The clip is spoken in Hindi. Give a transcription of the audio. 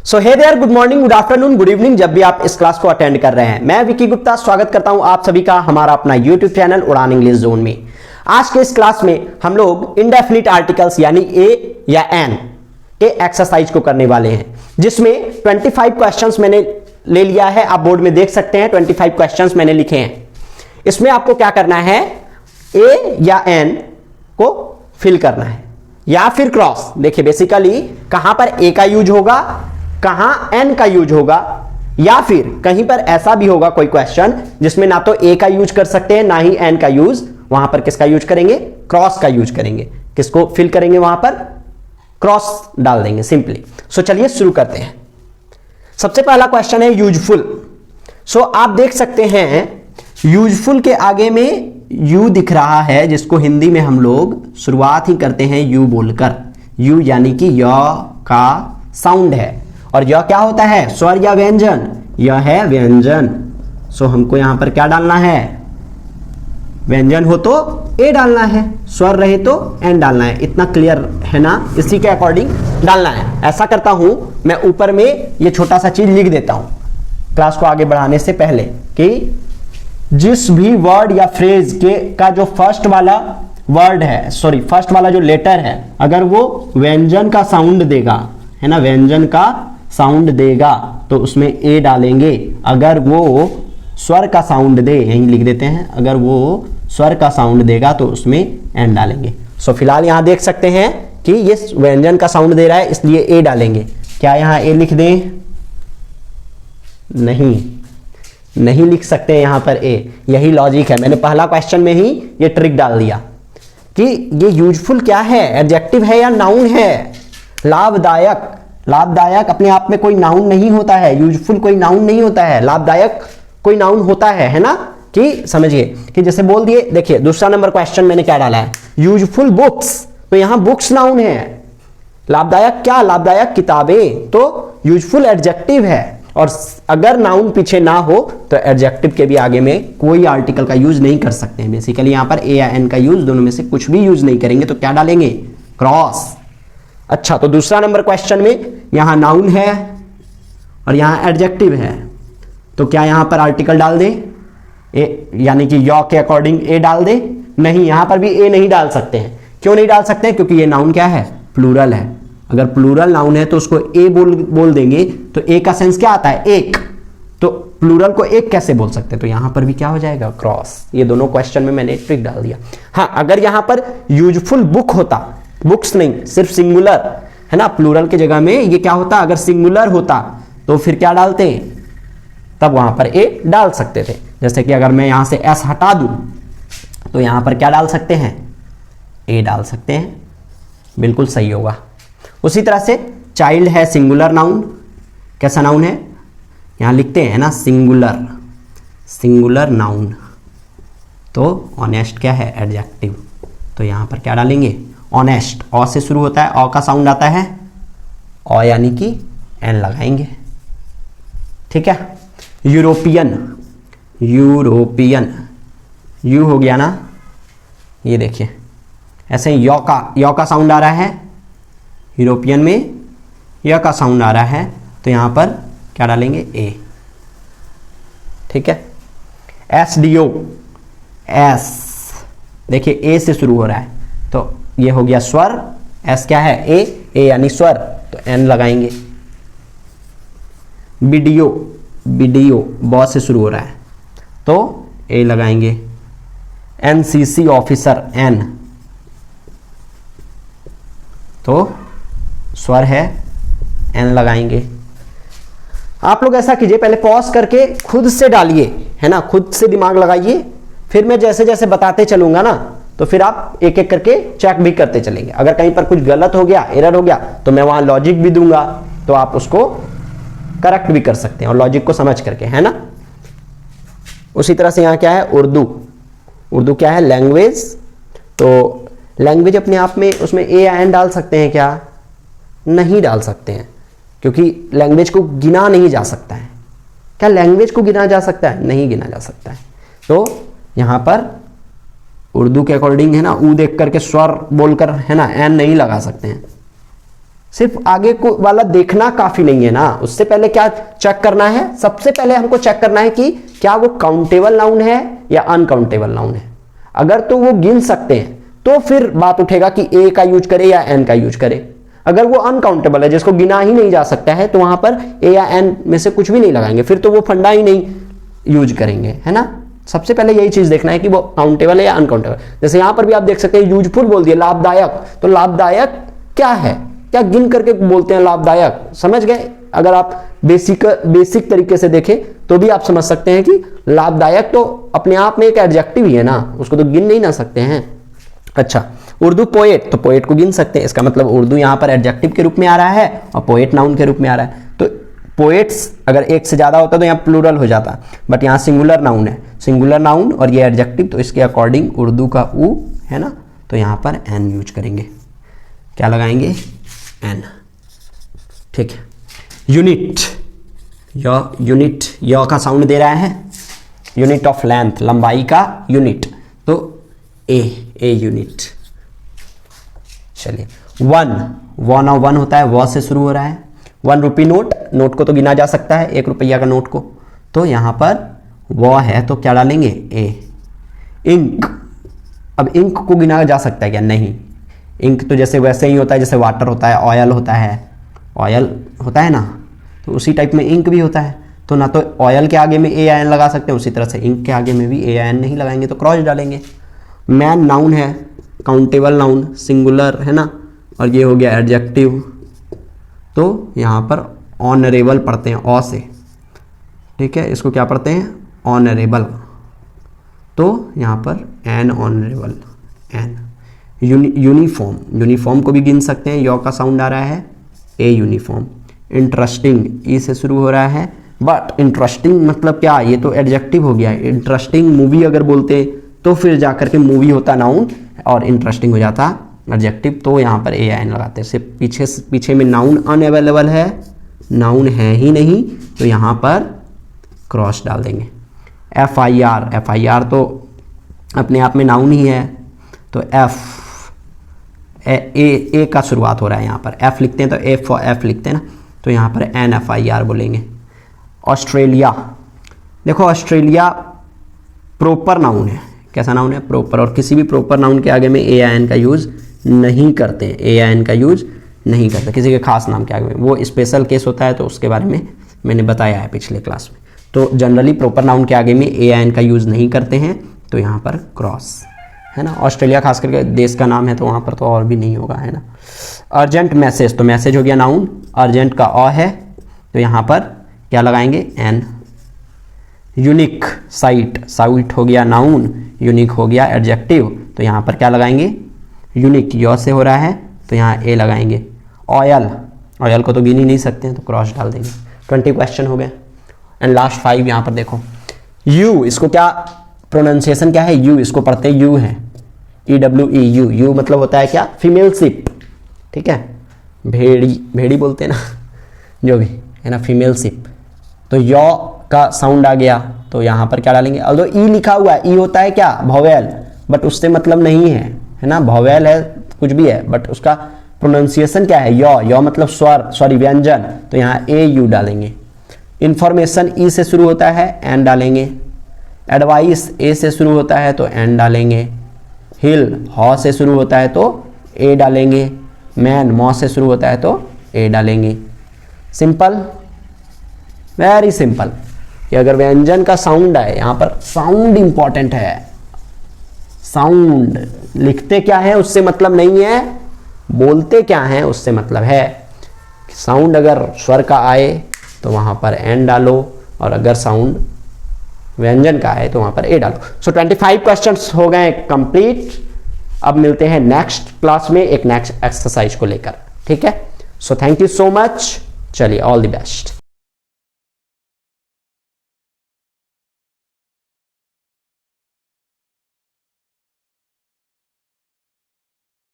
So hey there, good morning, good afternoon, good evening, जब भी आप इस क्लास को अटेंड कर रहे हैं। मैं विकी गुप्ता स्वागत करता हूं आप सभी का हमारा अपना यूट्यूब चैनल उड़ान इंग्लिश जोन में। आज के इस क्लास में हम लोग इंडेफिनिट आर्टिकल्स यानी ए या एन के एक्सरसाइज को करने वाले हैं, जिसमें 25 क्वेश्चंस मैंने ले लिया है। आप बोर्ड में देख सकते हैं 25 क्वेश्चंस मैंने लिखे हैं। इसमें आपको क्या करना है, ए या एन को फिल करना है या फिर क्रॉस। देखिए बेसिकली कहां पर ए का यूज होगा, कहां एन का यूज होगा, या फिर कहीं पर ऐसा भी होगा कोई क्वेश्चन जिसमें ना तो ए का यूज कर सकते हैं ना ही एन का यूज, वहां पर किसका यूज करेंगे, क्रॉस का यूज करेंगे। किसको फिल करेंगे, वहां पर क्रॉस डाल देंगे सिंपली। सो चलिए शुरू करते हैं। सबसे पहला क्वेश्चन है यूजफुल। सो आप देख सकते हैं यूजफुल के आगे में यू दिख रहा है, जिसको हिंदी में हम लोग शुरुआत ही करते हैं यू बोलकर। यू यानी कि य का साउंड है, और यह क्या होता है, स्वर या व्यंजन, यह है व्यंजन। सो हमको यहां पर क्या डालना है, व्यंजन हो तो ए डालना है, स्वर रहे तो एन डालना है। इतना क्लियर है ना, इसी के अकॉर्डिंग डालना है। ऐसा करता हूं मैं, ऊपर में ये छोटा सा चीज लिख देता हूं क्लास को आगे बढ़ाने से पहले, कि जिस भी वर्ड या फ्रेज के का जो फर्स्ट वाला वर्ड है, सॉरी फर्स्ट वाला जो लेटर है, अगर वो व्यंजन का साउंड देगा, है ना, व्यंजन का साउंड देगा तो उसमें ए डालेंगे। अगर वो स्वर का साउंड दे, यहीं लिख देते हैं, अगर वो स्वर का साउंड देगा तो उसमें एन डालेंगे। सो फिलहाल यहां देख सकते हैं कि ये व्यंजन का साउंड दे रहा है, इसलिए ए डालेंगे। क्या यहां ए लिख दें, नहीं लिख सकते हैं यहां पर ए। यही लॉजिक है, मैंने पहला क्वेश्चन में ही ये ट्रिक डाल दिया कि ये यूजफुल क्या है, एडजेक्टिव है या नाउन है। लाभदायक अपने आप में कोई नाउन नहीं होता है, यूजफुल कोई नाउन नहीं होता है, लाभदायक कोई नाउन होता है ना, कि समझिए कि जैसे बोल दिए। देखिए दूसरा नंबर क्वेश्चन मैंने क्या डाला है, यूजफुल बुक्स, तो यहां बुक्स नाउन है। लाभदायक क्या, लाभदायक किताबें, तो यूजफुल एडजेक्टिव है। और अगर नाउन पीछे ना हो तो एडजेक्टिव के भी आगे में कोई आर्टिकल का यूज नहीं कर सकते हैं। बेसिकली यहां पर ए या एन का यूज, दोनों में से कुछ भी यूज नहीं करेंगे, तो क्या डालेंगे, क्रॉस। अच्छा, तो दूसरा नंबर क्वेश्चन में यहां नाउन है और यहां एडजेक्टिव है, तो क्या यहां पर आर्टिकल डाल दें, ए यानी कि यॉ के अकॉर्डिंग ए डाल दें? नहीं, यहां पर भी ए नहीं डाल सकते हैं। क्यों नहीं डाल सकते हैं, क्योंकि ये नाउन क्या है, प्लूरल है। अगर प्लूरल नाउन है तो उसको ए बोल देंगे, तो ए का सेंस क्या आता है, एक, तो प्लूरल को एक कैसे बोल सकते हैं, तो यहां पर भी क्या हो जाएगा, क्रॉस। ये दोनों क्वेश्चन में मैंने ट्रिक डाल दिया। हाँ, अगर यहां पर यूजफुल बुक होता, बुक्स नहीं, सिर्फ सिंगुलर है ना, प्लूरल की जगह में ये क्या होता, अगर सिंगुलर होता तो फिर क्या डालते, तब वहां पर ए डाल सकते थे। जैसे कि अगर मैं यहां से एस हटा दूं तो यहां पर क्या डाल सकते हैं, ए डाल सकते हैं, बिल्कुल सही होगा। उसी तरह से चाइल्ड है सिंगुलर नाउन, कैसा नाउन है, यहां लिखते हैं ना सिंगुलर नाउन, तो ऑनेस्ट क्या है, एडजेक्टिव, तो यहां पर क्या डालेंगे, ऑनेस्ट। ऑ से शुरू होता है, ऑ का साउंड आता है, ऑ यानी कि एन लगाएंगे, ठीक है। यूरोपियन यू हो गया ना, ये देखिए ऐसे ही यॉ का साउंड आ रहा है, यूरोपियन में य का साउंड आ रहा है, तो यहां पर क्या डालेंगे, ए, ठीक है। एसडीओ, एस देखिए ए से शुरू हो रहा है, तो ये हो गया स्वर, एस क्या है, ए यानी स्वर, तो एन लगाएंगे। बीडीओ ब से शुरू हो रहा है, तो ए लगाएंगे। एनसीसी ऑफिसर, एन, तो स्वर है, एन लगाएंगे। आप लोग ऐसा कीजिए, पहले पॉज करके खुद से डालिए, है ना, खुद से दिमाग लगाइए, फिर मैं जैसे जैसे बताते चलूंगा ना, तो फिर आप एक एक करके चेक भी करते चलेंगे। अगर कहीं पर कुछ गलत हो गया, एरर हो गया, तो मैं वहां लॉजिक भी दूंगा, तो आप उसको करेक्ट भी कर सकते हैं और लॉजिक को समझ करके, है ना। उसी तरह से यहां क्या है, उर्दू क्या है, लैंग्वेज, तो लैंग्वेज अपने आप में उसमें ए या एन डाल सकते हैं क्या, नहीं डाल सकते हैं, क्योंकि लैंग्वेज को गिना नहीं जा सकता है। क्या लैंग्वेज को गिना जा सकता है, नहीं गिना जा सकता है। तो यहां पर उर्दू के अकॉर्डिंग है ना, ऊ देख करके स्वर बोलकर, है ना, एन नहीं लगा सकते हैं, सिर्फ आगे को वाला देखना काफी नहीं है ना, उससे पहले क्या चेक करना है, सबसे पहले हमको चेक करना है कि क्या वो काउंटेबल नाउन है या अनकाउंटेबल नाउन है। अगर तो वो गिन सकते हैं तो फिर बात उठेगा कि ए का यूज करे या एन का यूज करे। अगर वो अनकाउंटेबल है, जिसको गिना ही नहीं जा सकता है, तो वहां पर ए या एन में से कुछ भी नहीं लगाएंगे, फिर तो वो फंडा ही नहीं यूज करेंगे, है ना। सबसे पहले यही चीज देखना है कि वो काउंटेबल है या अनकाउंटेबल। जैसे यहां पर भी आप देख सकते हैं यूजफुल बोल दिया, लाभदायक, तो लाभदायक क्या है, क्या गिन करके बोलते हैं लाभदायक, समझ गए। अगर आप बेसिक तरीके से देखें तो भी आप समझ सकते हैं कि लाभदायक तो अपने आप में एक एडजेक्टिव ही है ना, उसको तो गिन नहीं ना सकते हैं। अच्छा, उर्दू पोएट, तो पोएट को गिन सकते हैं, इसका मतलब उर्दू यहां पर एडजेक्टिव के रूप में आ रहा है और पोएट नाउन के रूप में आ रहा है। तो पोएट्स अगर एक से ज्यादा होता तो यहाँ प्लूरल हो जाता, बट यहाँ सिंगुलर नाउन है, सिंगुलर नाउन और ये एडजेक्टिव, तो इसके अकॉर्डिंग उर्दू का ऊ है ना, तो यहाँ पर एन यूज करेंगे। क्या लगाएंगे, एन, ठीक है। यूनिट, यूनिट य का साउंड दे रहा है, यूनिट ऑफ लेंथ, लंबाई का यूनिट, तो ए यूनिट। चलिए, वन होता है, व से शुरू हो रहा है। 1 रुपी नोट, नोट को तो गिना जा सकता है, 1 रुपया का नोट को, तो यहां पर व है तो क्या डालेंगे, ए। इंक, अब इंक को गिना जा सकता है क्या, नहीं। इंक तो जैसे वैसे ही होता है जैसे वाटर होता है, ऑयल होता है ना, तो उसी टाइप में इंक भी होता है। तो ना तो ऑयल के आगे में ए आई एन लगा सकते हैं, उसी तरह से इंक के आगे में भी ए आई एन नहीं लगाएंगे तो क्रॉस डालेंगे। मैन नाउन है, काउंटेबल नाउन, सिंगुलर है ना, और ये हो गया एडजेक्टिव, तो यहाँ पर ऑनरेबल पढ़ते हैं ऑ से, ठीक है। इसको क्या पढ़ते हैं, ऑनरेबल, तो यहाँ पर an honourable, an. Uniform, uniform को भी गिन सकते हैं, यॉ का साउंड आ रहा है, ए यूनिफॉर्म। इंटरेस्टिंग, ई से शुरू हो रहा है, बट इंटरेस्टिंग मतलब क्या, ये तो एडजेक्टिव हो गया है। इंटरेस्टिंग मूवी अगर बोलते तो फिर जाकर के मूवी होता नाउन और इंटरेस्टिंग हो जाता एडजेक्टिव, तो यहाँ पर ए आई एन लगाते हैं। सिर्फ पीछे में नाउन अनअवेलेबल है, नाउन है ही नहीं, तो यहाँ पर क्रॉस डाल देंगे। एफ आई आर तो अपने आप में नाउन ही है, तो एफ, ए का शुरुआत हो रहा है, यहाँ पर एफ लिखते हैं तो एफ फॉर एफ लिखते हैं ना, तो यहाँ पर एन एफ आई आर बोलेंगे। ऑस्ट्रेलिया, देखो ऑस्ट्रेलिया प्रॉपर नाउन है, कैसा नाउन है, प्रॉपर, और किसी भी प्रॉपर नाउन के आगे में ए आई एन का यूज नहीं करते हैं, ए आई एन का यूज नहीं करते किसी के खास नाम के आगे में, वो स्पेशल केस होता है, तो उसके बारे में मैंने बताया है पिछले क्लास में। तो जनरली प्रॉपर नाउन के आगे में ए आई एन का यूज नहीं करते हैं, तो यहाँ पर क्रॉस, है ना। ऑस्ट्रेलिया खास करके देश का नाम है, तो वहाँ पर तो और भी नहीं होगा, है ना। अर्जेंट मैसेज, तो मैसेज हो गया नाउन, अर्जेंट का अ है, तो यहाँ पर क्या लगाएंगे, एन। यूनिक, साइट हो गया नाउन, यूनिक हो गया एडजेक्टिव, तो यहाँ पर क्या लगाएंगे, यूनिक, यॉ से हो रहा है, तो यहाँ ए लगाएंगे। ऑयल को तो गिन ही नहीं सकते हैं, तो क्रॉस डाल देंगे। 20 क्वेश्चन हो गए। एंड लास्ट 5 यहाँ पर देखो, यू, इसको क्या प्रोनाउंसिएशन क्या है, यू, इसको पढ़ते यू है, EWE, यू मतलब होता है क्या, फीमेल शिप, ठीक है। भेड़ी बोलते हैं ना, जो भी है ना, फीमेल शिप। तो यॉ का साउंड आ गया, तो यहाँ पर क्या डालेंगे, ऑल्दो ई लिखा हुआ है, ई होता है क्या, वोवेल, बट उससे मतलब नहीं है ना, वोवेल है कुछ भी है, बट उसका प्रोनाउंसिएशन क्या है, यॉ मतलब स्वर, सॉरी व्यंजन, तो यहाँ ए यू डालेंगे। इंफॉर्मेशन, ई से शुरू होता है, एन डालेंगे। एडवाइस, ए से शुरू होता है, तो एन डालेंगे। हिल, हॉ से शुरू होता है, तो ए डालेंगे। मैन, मॉ से शुरू होता है, तो ए डालेंगे। Simple, very simple. कि अगर व्यंजन का साउंड है, यहाँ पर साउंड इंपॉर्टेंट है, साउंड लिखते क्या है उससे मतलब नहीं है, बोलते क्या है उससे मतलब है। साउंड अगर स्वर का आए तो वहां पर एन डालो, और अगर साउंड व्यंजन का है तो वहां पर ए डालो। सो 25 क्वेश्चंस हो गए कंप्लीट। अब मिलते हैं नेक्स्ट क्लास में एक नेक्स्ट एक्सरसाइज को लेकर, ठीक है। So thank you so much, चलिए ऑल द बेस्ट।